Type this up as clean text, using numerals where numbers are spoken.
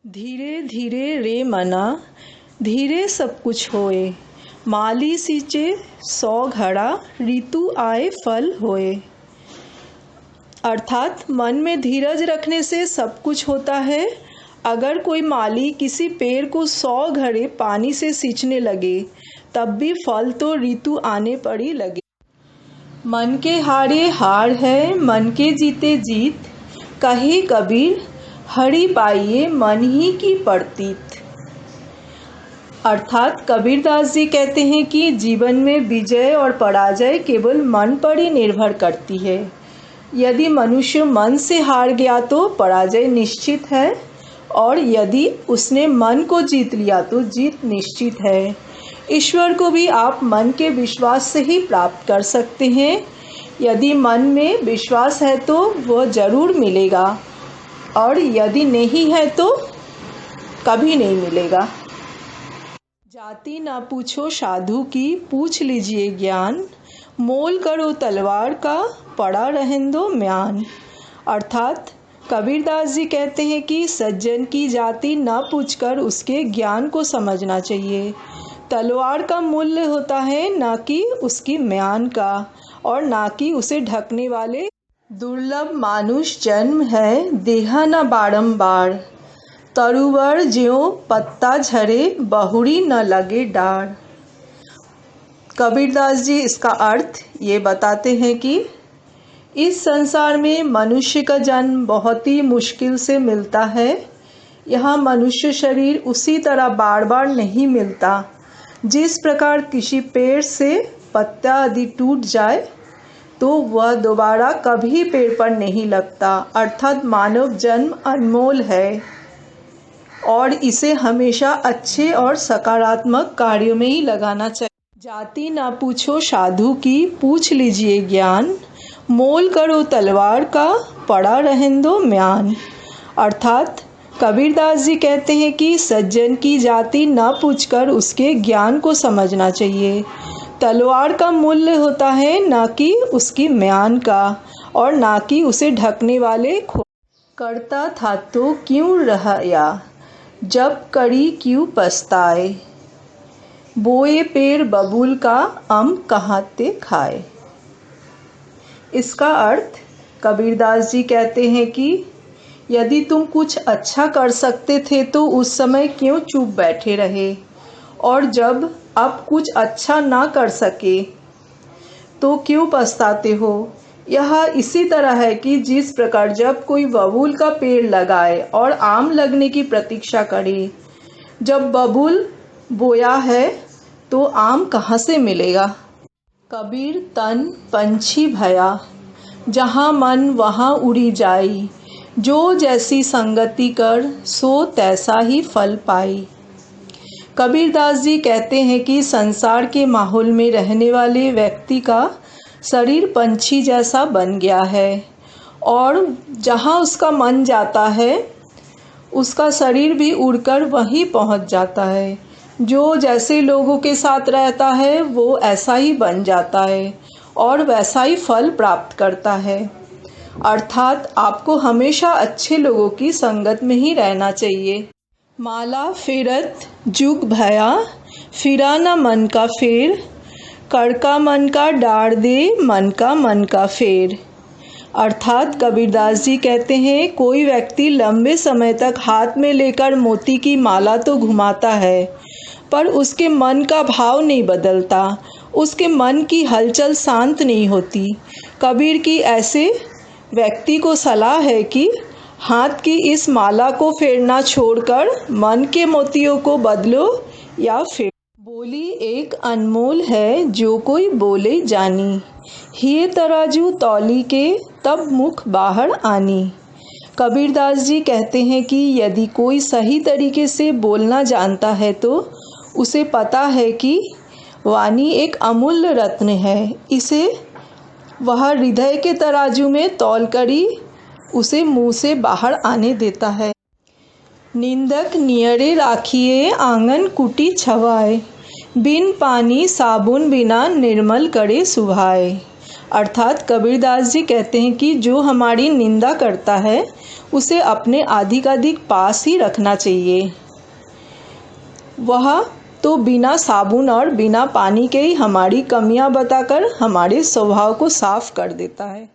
धीरे धीरे रे मना, धीरे सब कुछ होए। माली सींचे 100 घड़ा, ऋतु आए फल होए। अर्थात मन में धीरज रखने से सब कुछ होता है। अगर कोई माली किसी पेड़ को 100 घड़े पानी से सींचने लगे तब भी फल तो ऋतु आने पर ही लगे। मन के हारे हार है, मन के जीते जीत। कहे कबीर हरि पाइए मन ही की प्रतीत। अर्थात कबीरदास जी कहते हैं कि जीवन में विजय और पराजय केवल मन पर ही निर्भर करती है। यदि मनुष्य मन से हार गया तो पराजय निश्चित है, और यदि उसने मन को जीत लिया तो जीत निश्चित है। ईश्वर को भी आप मन के विश्वास से ही प्राप्त कर सकते हैं। यदि मन में विश्वास है तो वह जरूर मिलेगा, और यदि नहीं है तो कभी नहीं मिलेगा। जाति ना पूछो साधु की, पूछ लीजिए ज्ञान। मोल करो तलवार का, पड़ा रहने दो म्यान। अर्थात कबीरदास जी कहते हैं कि सज्जन की जाति ना पूछकर उसके ज्ञान को समझना चाहिए। तलवार का मूल्य होता है ना कि उसकी म्यान का, और ना कि उसे ढकने वाले। दुर्लभ मानुष जन्म है, देहा न बारंबार। तरुवर ज्यों पत्ता झरे, बहुरी न लगे डार। कबीरदास जी इसका अर्थ ये बताते हैं कि इस संसार में मनुष्य का जन्म बहुत ही मुश्किल से मिलता है। यहाँ मनुष्य शरीर उसी तरह बार बार नहीं मिलता। जिस प्रकार किसी पेड़ से पत्ता आदि टूट जाए तो वह दोबारा कभी पेड़ पर नहीं लगता। अर्थात मानव जन्म अनमोल है और इसे हमेशा अच्छे और सकारात्मक कार्यों में ही लगाना चाहिए। जाति ना पूछो साधु की, पूछ लीजिए ज्ञान। मोल करो तलवार का, पड़ा रहने दो म्यान। अर्थात कबीरदास जी कहते हैं कि सज्जन की जाति ना पूछकर उसके ज्ञान को समझना चाहिए। तलवार का मूल्य होता है ना कि उसकी म्यान का, और ना कि उसे ढकने वाले। करता था तो क्यों रहया, जब करी क्यों पछताए। बोए पेड़ बबूल का, अम्ब कहाँ ते खाए। इसका अर्थ कबीरदास जी कहते हैं कि यदि तुम कुछ अच्छा कर सकते थे तो उस समय क्यों चुप बैठे रहे, और जब अब कुछ अच्छा ना कर सके तो क्यों पछताते हो। यह इसी तरह है कि जिस प्रकार जब कोई बबूल का पेड़ लगाए और आम लगने की प्रतीक्षा करे, जब बबूल बोया है तो आम कहाँ से मिलेगा। कबीर तन पंछी भया, जहाँ मन वहाँ उड़ी जाई। जो जैसी संगति कर, सो तैसा ही फल पाई। कबीरदास जी कहते हैं कि संसार के माहौल में रहने वाले व्यक्ति का शरीर पंछी जैसा बन गया है, और जहाँ उसका मन जाता है उसका शरीर भी उड़कर वहीं पहुँच जाता है। जो जैसे लोगों के साथ रहता है वो ऐसा ही बन जाता है और वैसा ही फल प्राप्त करता है। अर्थात आपको हमेशा अच्छे लोगों की संगत में ही रहना चाहिए। माला फेरत जुग भया, फिरा न मन का फेर। कड़का मन का डार दे, मन का फेर। अर्थात कबीरदास जी कहते हैं कोई व्यक्ति लंबे समय तक हाथ में लेकर मोती की माला तो घुमाता है, पर उसके मन का भाव नहीं बदलता, उसके मन की हलचल शांत नहीं होती। कबीर की ऐसे व्यक्ति को सलाह है कि हाथ की इस माला को फेरना छोड़कर मन के मोतियों को बदलो या फेर। बोली एक अनमोल है, जो कोई बोले जानी। हिये तराजू तौली के, तब मुख बाहर आनी। कबीरदास जी कहते हैं कि यदि कोई सही तरीके से बोलना जानता है तो उसे पता है कि वाणी एक अमूल्य रत्न है। इसे वह हृदय के तराजू में तौल कर ही उसे मुंह से बाहर आने देता है। निंदक नियरे राखिए, आंगन कुटी छवाए। बिन पानी साबुन बिना, निर्मल करे सुभाए। अर्थात कबीरदास जी कहते हैं कि जो हमारी निंदा करता है उसे अपने अधिकाधिक पास ही रखना चाहिए। वह तो बिना साबुन और बिना पानी के ही हमारी कमियां बताकर हमारे स्वभाव को साफ कर देता है।